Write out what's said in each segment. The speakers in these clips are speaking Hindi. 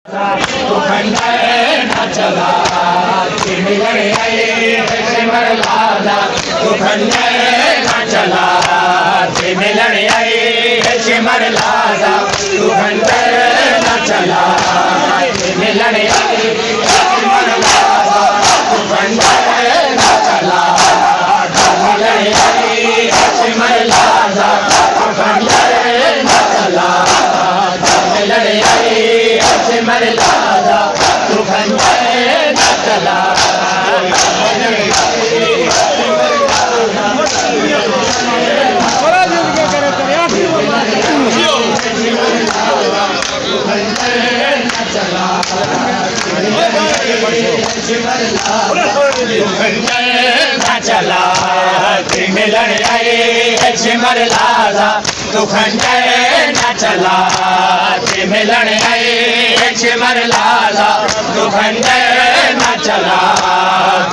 तो खंडर न चला मिलन आए सिमर लाला तो खंडर न चला मिलन आए सिमर लाला तो खंडर न चला मिलन आए सिमर लाला तो खंडर न चला मिलन आए सिमर लाला तो खंडर न चला मिलन आए सिमर लाला तो खंडर न चला चला मिलन आए सिमर लाला तो खंडर न चला मिलन आए सिमर लाला तो खंडर न चला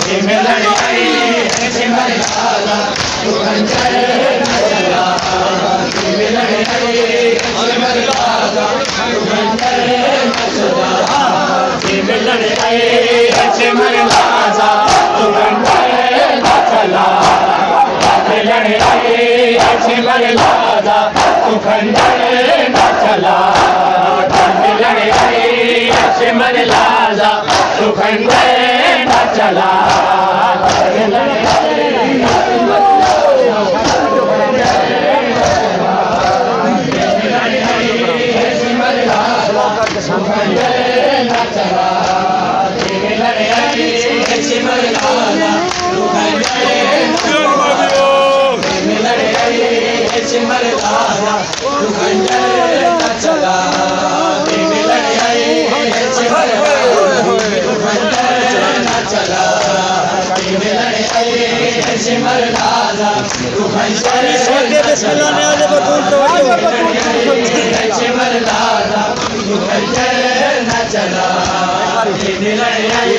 मिलन आए सिमर लाला तो खंडर न चला मिलन आए सिमर लाला तो खंडर न चला मिलन आए सिमर लाला तो खंडर न चला मिलन आए सिमर लाला तो खंडर न चला मिलन आए सिमर लाला तो खंडर न चला मिलन सिमर लाला तो खंडर न चला मिलन आए सिमर लाला तो खंडर न चला मिलन आए सिमर लाला तो खंडर न चला सिमर लाला तो खंडर न चला मिलन आए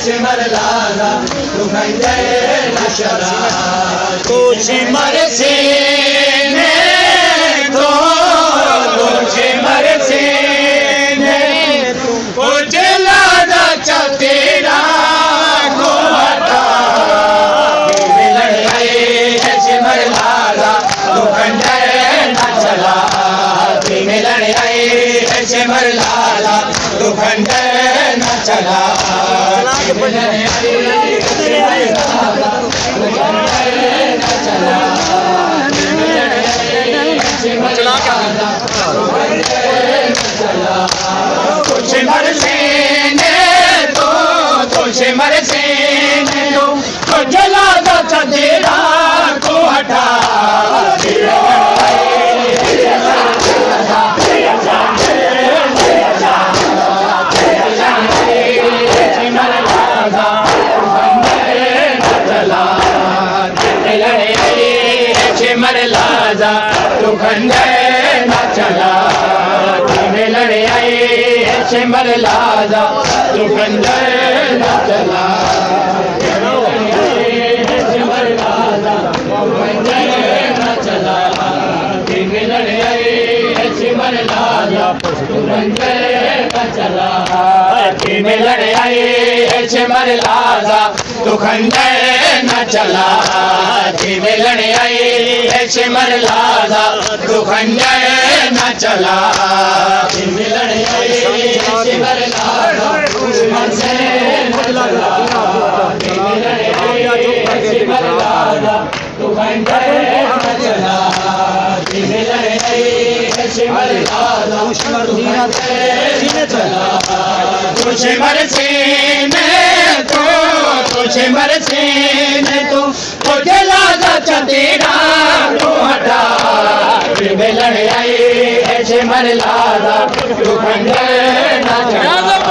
सिमर लाला तो खंडर न चला तो सिमर से तेरा को हटा मिलन आए सिमर लाला तो खंडर न चला मिलन आए सिमर लाला तो खंडर न चला मिलन आए सिमर लाला तो खंडर न चला मिलन आए सिमर लाला तो खंडर न चला कुछ मरने तुझे मरसे तो जला दा तेरा को हटा सिमर लाला तो खंडर न चला मिलन आए सिमर लाला तो खंडर न चला सिमर लाला तो खंडर न चला मिलन आए सिमर लाला तो खंडर न चला मिलन आए सिमर लाला तो खंडर न चला मिलन आए सिमर लाला तो खंडर न चला मिलन आए सिमर लाला तो खंडर न चला मिलन आए सिमर लाला तो खंडर न चला मिलन आए सिमर लाला तो खंडर न चला तुझे मरसे तो तुझे मरसे तो जला दा तेरा को हटा मिलन आए सिमर लाला तो खंडर न चला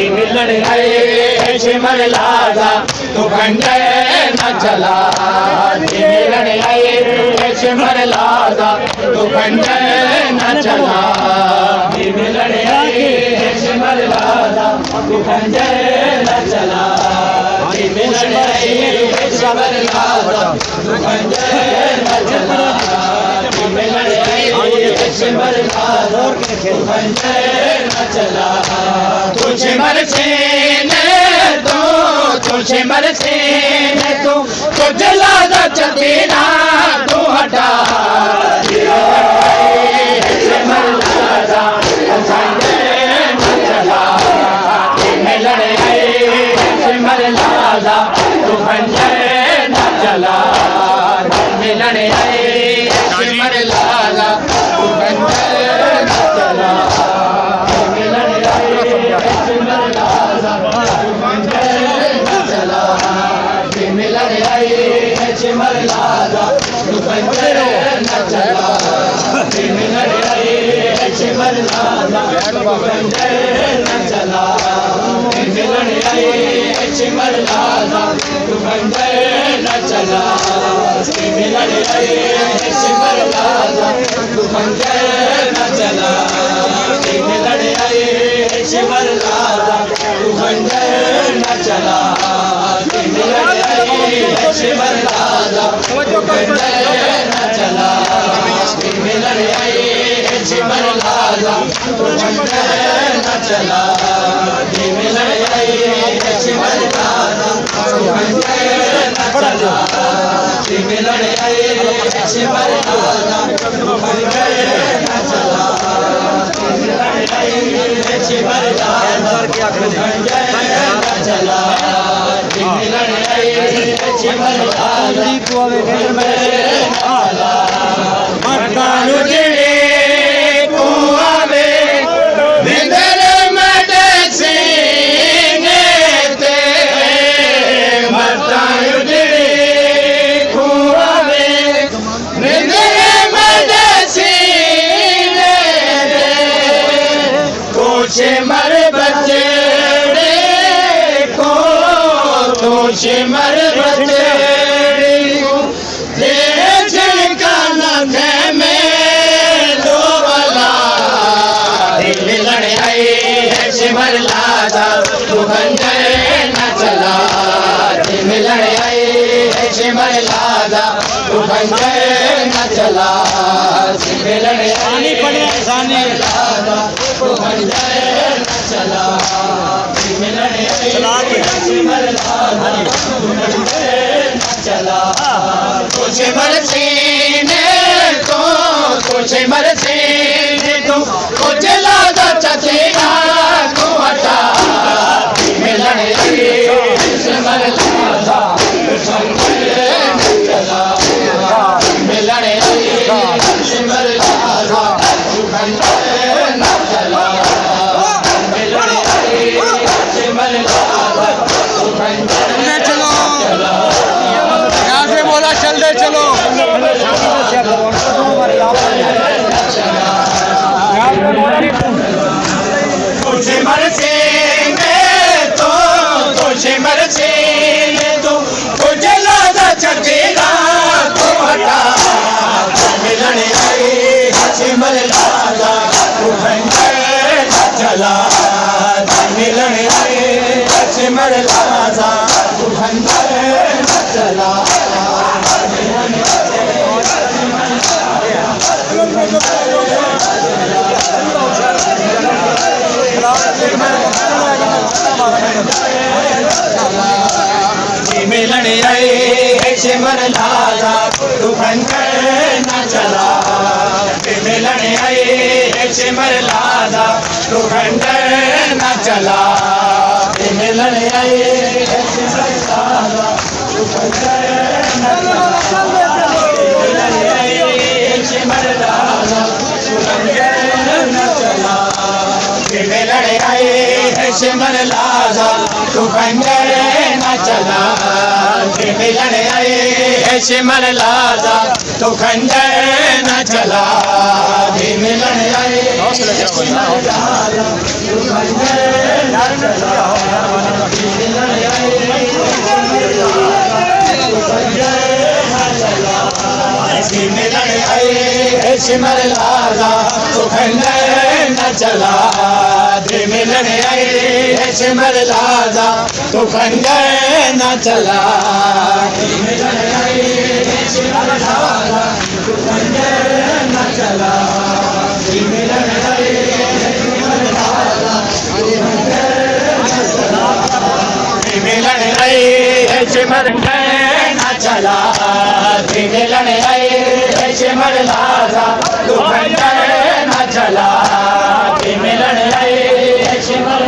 मिलन आए सिमर लाला तो खंडर न चला मिलन आए सिमर लाला तो खंडर न चला मिलन आए सिमर लाला तो खंडर न चला शिमर लाजा तू खंजर न चला मिलन आई शिमर लाजा तू खंजर न चला तुझे मरसीने तुझे मरसीने तुझे लाजा चलतीना तू हटा शिमर लाजा तू खंजर न चला मिलन आई शिमर लाजा तू खंजर न चला मिलन आई शिमर लाजा तू खंजर न चला मिलन आई शिमर लाजा तू खंजर न चला मिलन आई शिमर लाजा तू खंजर न चला मिलन आई शिमर लाजा तू खंजर न चला मिलन आई शिमर लाजा तू खंजर न चला मिलन आई शिमर लाजा तू खंजर न चला मिलन आई शिमर लाजा तू खंजर न चला मिलन आई शिमर लाजा तू खंजर न चला मिलन आई शिमर लाजा तू खंजर न चला मिलन आई शिमर लाजा तू खंजर न चला मिलन आई शिमर लाजा तू खंजर न चला मिलन आई शिमर लाजा तू खंजर न चला मिलन आई शिमर लाजा तू खंजर न चला मकान उजड़े कुआवे निंदर मड सीने ते मकान उजड़े कुआवे निंदर मड सीने ते कुछ मर बचड़े को कुछ मर बचड़े को शिमर लाजा तू खंजर न चला मिलन आई शिमर लाजा तू खंजर न चला मिलन आई शिमर लाजा तू खंजर न चला मिलन आई शिमर लाजा तू खंजर न चला तुझे मरसीने तुझे मरसीने तुझे लाजा चचेना तू हटा मिलन आई शिमर लाजा तू खंजर न चला मिलन आई शिमर लाजा तू खंजर न चला मिलन आई शिमर लाजा तू खंजर न चला यहाँ से बोला चल दे चलो तुझे मरसीने तुझे मरसीने तुझे लाजा चचेरा तू हटा मिलन आई शिमर लाजा तू खंजर न चला मिलन आई शिमर लाजा तू खंजर न चला मिलन आई शिमर लाजा तू खंजर न चला मिलन आई शिमर लाजा तू खंजर न चला मिलन आई शिमर लाजा तू खंजर न चला मिलन आई शिमर लाजा तू खंजर न चला मिलन आई शिमर लाजा तू खंजर न चला मिलन आई शिमर लाजा तू खंजर न चला मिलन आई शिमर लाजा तू खंजर न चला मिलन आई शिमर लाजा तू खंजर न चला मिलन आई शिमर लाजा तू खंजर न चला मिलन आई सिमर लाजा तू खंजर न चला मिलन आई है सिमर लाजा तू खंजर न चला मिलन आई है सिमर लाजा तू खंजर न चला मिलन आई है सिमर न चला मिलन आई है सिमर लाजा तू खंजर न चला मिलन आई है सिमर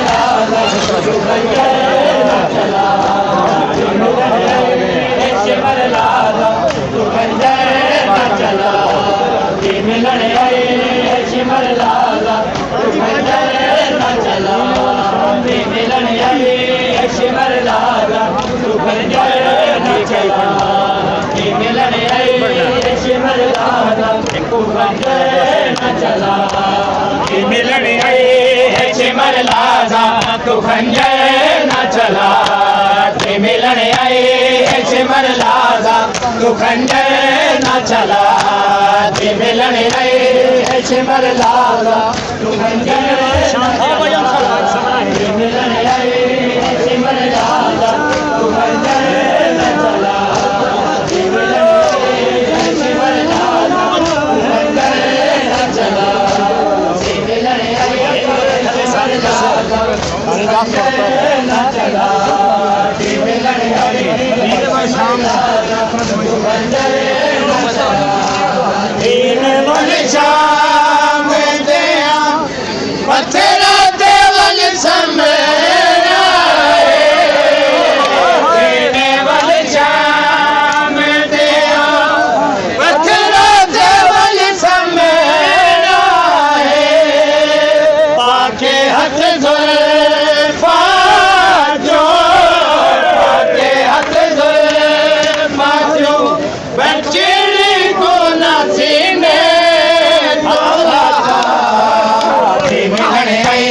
लाजा तू खंजर न चला मिलन आई है सिमर लाजा तू खंजर न चला मिलन आई है सिमर लाजा तू खंजर न चला मिलन आई है सिमर लाजा तू खंजर न चला मिलन आई है सिमर लाजा तू खंजर न चला मिलन आई है सिमर लाजा तू खंजर न चला मिलन आई है सिमर लाजा तू खंजर न चला मिलन आई है सिमर लाजा तू खंजर न चला मिलन आई है सिमर लाजा तू खंजर न चला मिलन आई है सिमर लाजा तू खंजर न चला मिलन आई है सिमर लाजा तू खंजर न चला मिलन आई है सिमर लाजा तू खंजर न चला दीन वल शाम दिया पत्थरा ते वल समेरा दीन वल शाम दिया पत्थरा ते वल समेरा पाके हथ जुल्फा जो पाके हथ जुल्फा जो बचड़ी को न सीने मिलन आई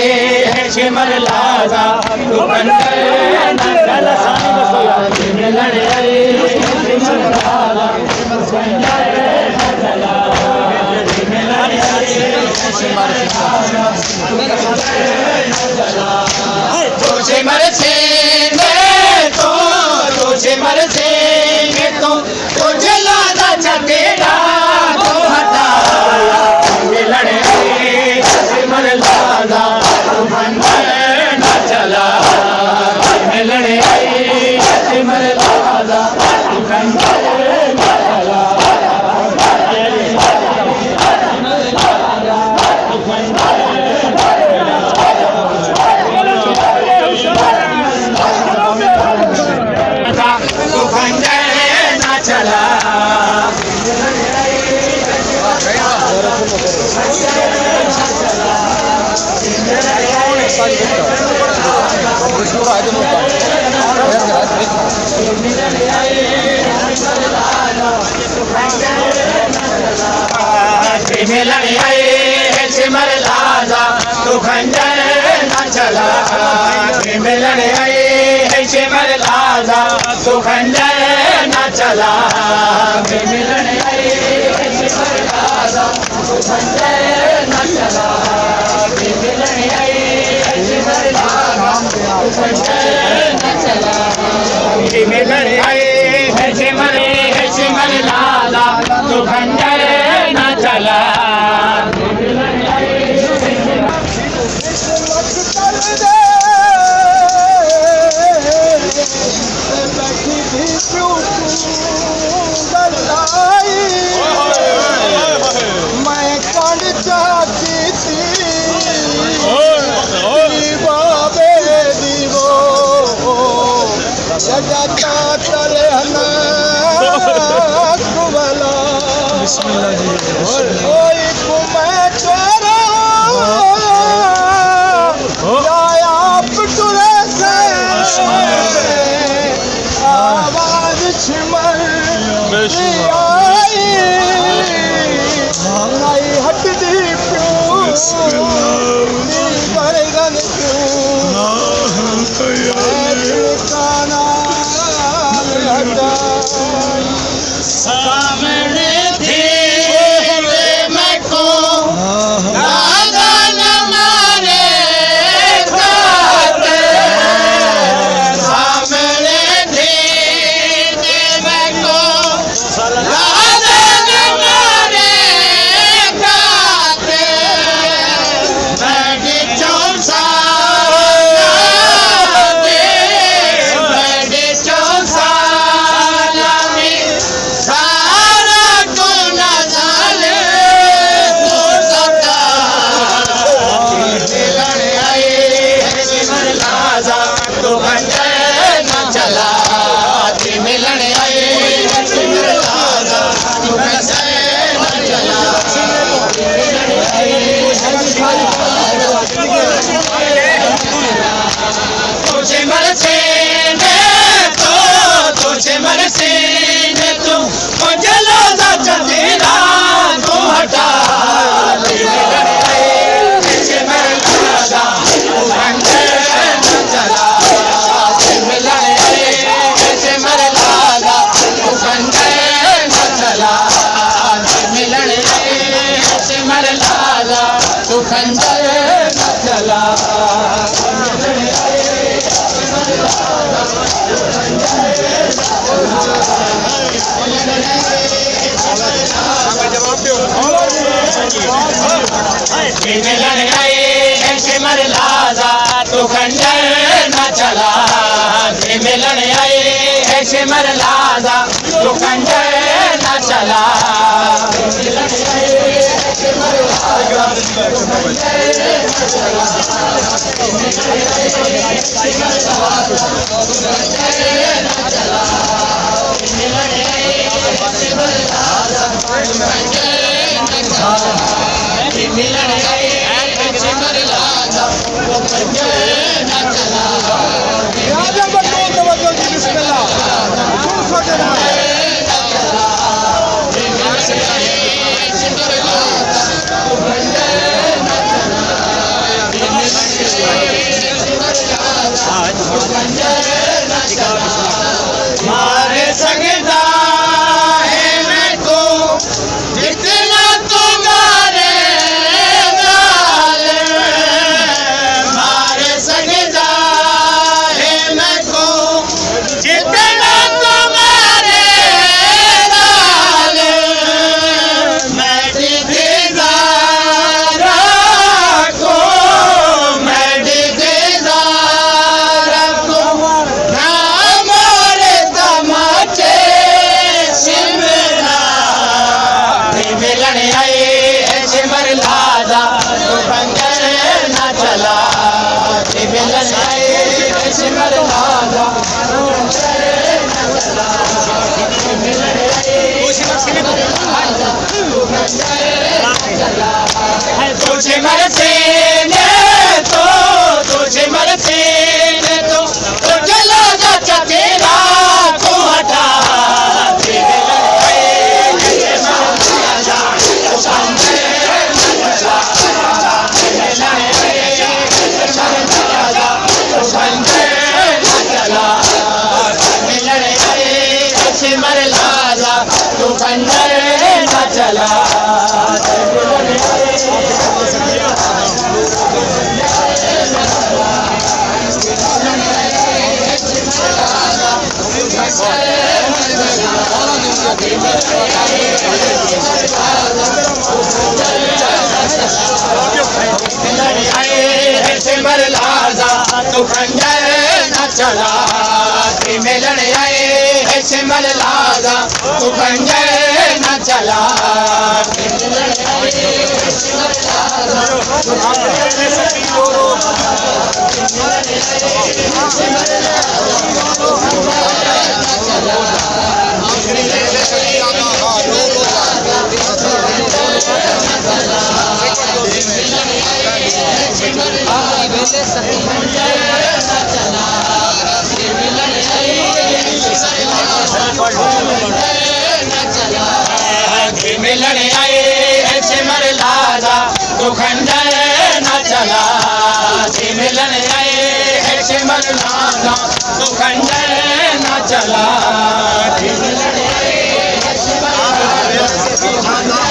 है सिमर लाजा तू खंजर न चला मिलन आई है सिमर लाजा तू खंजर न चला मिलन आई है सिमर लाजा तू खंजर न चला तू सिमर सीने तो तू सिमर सीने तो तुझे लाजा चटेगा तो हटा मिलन आई सिमर लाजा तू खंजर न चला मिलन आई सिमर लाजा तू खंजर न चला तू खंजर न चला मिलन आई है सिमर लाजा तू खंजर न चला मिलन आई है सिमर लाजा तू खंजर न चला मिलन आई है सिमर लाजा तू खंजर न चला मिलन आई है सिमर लाजा तू खंजर न चला मिलन आई है सिमर लाजा तू खंजर न चला मैं कौन चाहती थी बाबे दीवो जगता चले कुबला ओई कुमै चोरा आप टुरे से आवाज छिमर आई महंगाई हट दी क्यों बरगन क्यों काना हटा सामने थी मैं को दादा न मारे सिमर लादा तू खंजर न चला राजा बंदो तवज्जो की बिस्मिल्लाह झूम छोटे मारे सकता है मैं को जितना तुम्हारे गाल मारे सकता है मैं को जितना तुम्हारे गाल मैं दिलदार को मैं दिलदार को ना मोरे तमाचे सिमरा मिलन आए सिमर लादा तो खंजर न चला मिलन आए सिमर लादा तुझे मरते ने तो तुझे मरते ने तो चला जा तेरा को हटा सिमर लादा तू खंजर न चला सिमर लादा तू खंजर न चला मिलन आए सिमर लादा तू खंजर न चला मिलन आए सिमर लादा तू खंजर न चला मिलन आए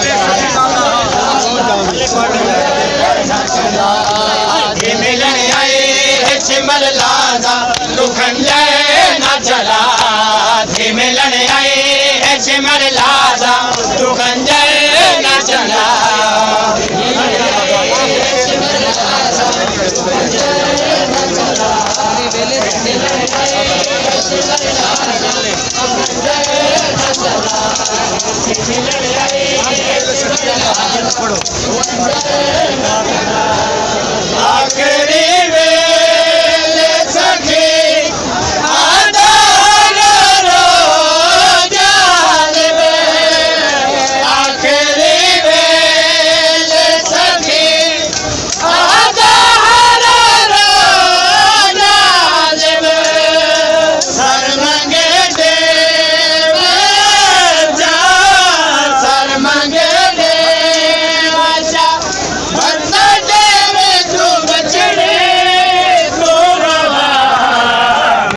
सिमर लादा तू खंजर न चला मिलन आए सिमर लादा तू खंजर न चला मिलन आए सिमर लादा तू खंजर न चला पढ़ो